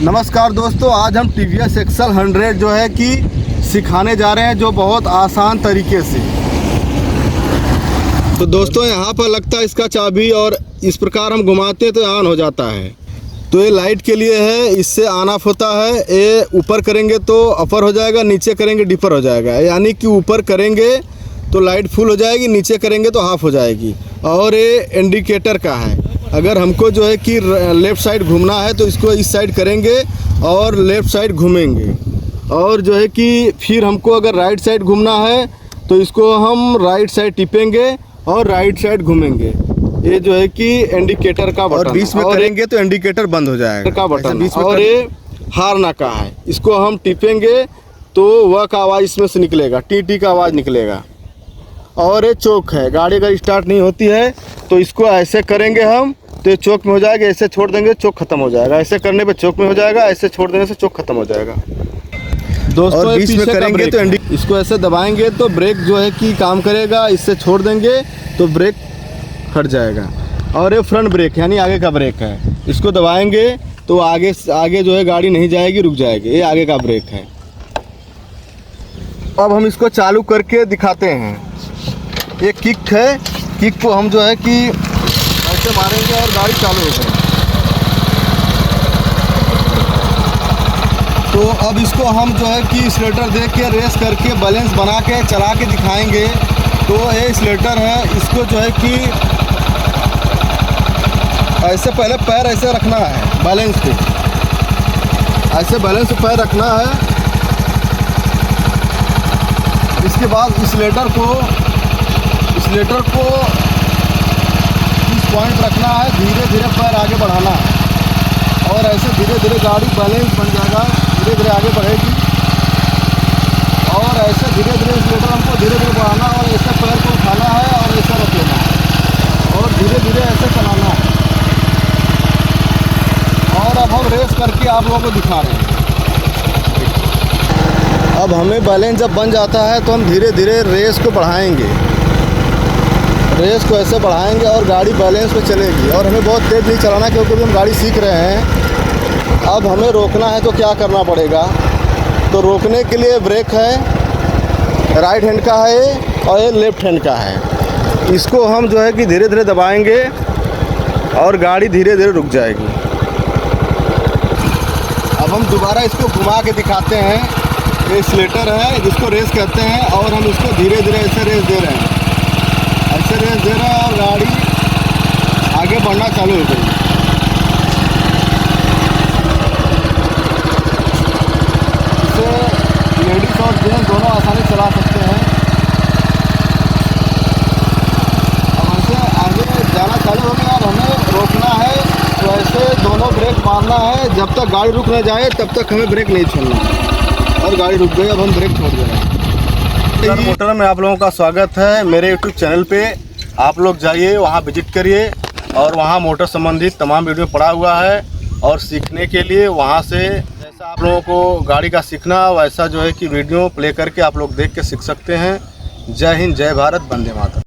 नमस्कार दोस्तों, आज हम TVS एक्सल 100 जो है कि सिखाने जा रहे हैं, जो बहुत आसान तरीके से। तो दोस्तों यहाँ पर लगता है इसका चाबी और इस प्रकार हम घुमाते हैं तो ऑन हो जाता है। तो ये लाइट के लिए है, इससे ऑन ऑफ होता है। ये ऊपर करेंगे तो अपर हो जाएगा, नीचे करेंगे डिपर हो जाएगा। यानी कि ऊपर करेंगे तो लाइट फुल हो जाएगी, नीचे करेंगे तो हाफ हो जाएगी। और ये इंडिकेटर का है, अगर हमको जो है कि लेफ़्ट साइड घूमना है तो इसको इस साइड करेंगे और लेफ़्ट साइड घूमेंगे। और जो है कि फिर हमको अगर राइट साइड घूमना है तो इसको हम राइट साइड टिपेंगे और राइट साइड घूमेंगे। ये जो है कि इंडिकेटर का बटन, और बीच में करेंगे तो इंडिकेटर बंद हो जाएगा का बटन। और ये हार्न का है, इसको हम टिपेंगे तो वह का आवाज़ इसमें से निकलेगा, टी का आवाज़ निकलेगा। और ये चौक है, गाड़ी अगर स्टार्ट नहीं होती है तो इसको ऐसे करेंगे हम तो ये चौक में हो जाएगा। ऐसे छोड़ देंगे चौक खत्म हो जाएगा, ऐसे करने पे चौक में हो जाएगा, ऐसे छोड़ देने से चौक खत्म हो जाएगा दोस्तों। और बीच में करेंगे तो इसको ऐसे दबाएंगे तो ब्रेक जो है कि काम करेगा, इससे छोड़ देंगे तो ब्रेक हट जाएगा। और ये फ्रंट ब्रेक यानी आगे का ब्रेक है, इसको दबाएंगे तो आगे जो है गाड़ी नहीं जाएगी, रुक जाएगी। ये आगे का ब्रेक है। अब हम इसको चालू करके दिखाते हैं। ये किक है, किक को हम जो है कि ऐसे मारेंगे और गाड़ी चालू हो जाएगी। तो अब इसको हम जो है कि स्लेटर दे के रेस करके बैलेंस बना के चला के दिखाएंगे। तो ये स्लेटर है, इसको जो है कि ऐसे पहले पैर ऐसे रखना है बैलेंस पे, ऐसे बैलेंस पे पैर रखना है। इसके बाद स्लेटर को इस पॉइंट रखना है, धीरे धीरे पैर आगे बढ़ाना है और ऐसे धीरे धीरे गाड़ी बैलेंस बन जाएगा, धीरे धीरे आगे बढ़ेगी। और ऐसे धीरे धीरे स्लेटर हमको धीरे धीरे बढ़ाना और ऐसे पैर को उठाना है और ऐसे रख लेना है और धीरे धीरे ऐसे चलाना है। और अब हम रेस करके आप लोगों को दिखा रहे हैं। अब हमें बैलेंस जब बन जाता है तो हम धीरे धीरे रेस को बढ़ाएंगे, रेस को ऐसे बढ़ाएंगे और गाड़ी बैलेंस पे चलेगी। और हमें बहुत तेज़ नहीं चलाना क्योंकि अभी हम गाड़ी सीख रहे हैं। अब हमें रोकना है तो क्या करना पड़ेगा, तो रोकने के लिए ब्रेक है, राइट हैंड का है और ये लेफ्ट हैंड का है। इसको हम जो है कि धीरे धीरे दबाएंगे और गाड़ी धीरे धीरे रुक जाएगी। अब हम दोबारा इसको घुमा के दिखाते हैं। ये स्लेटर है जिसको रेस कहते हैं और हम इसको धीरे धीरे ऐसे रेस दे रहे हैं, ऐसे रेस दे रहे हैं और गाड़ी आगे बढ़ना चालू हो गई। इसे लेडीज और जेंट्स दोनों आसानी चला सकते हैं। अब हमसे आगे जाना चालू हो गया और हमें रोकना है तो ऐसे दोनों ब्रेक मारना है। जब तक गाड़ी रुक न जाए तब तक हमें ब्रेक नहीं छोड़ना है। और गाड़ी रुक गई, अब हम ब्रेक छोड़ दे रहे हैं। मोटर में आप लोगों का स्वागत है। मेरे YouTube चैनल पे आप लोग जाइए, वहाँ विजिट करिए और वहाँ मोटर संबंधित तमाम वीडियो पड़ा हुआ है। और सीखने के लिए वहाँ से जैसा आप लोगों को गाड़ी का सीखना वैसा जो है कि वीडियो प्ले करके आप लोग देख के सीख सकते हैं। जय हिंद, जय भारत, वंदे मातरम।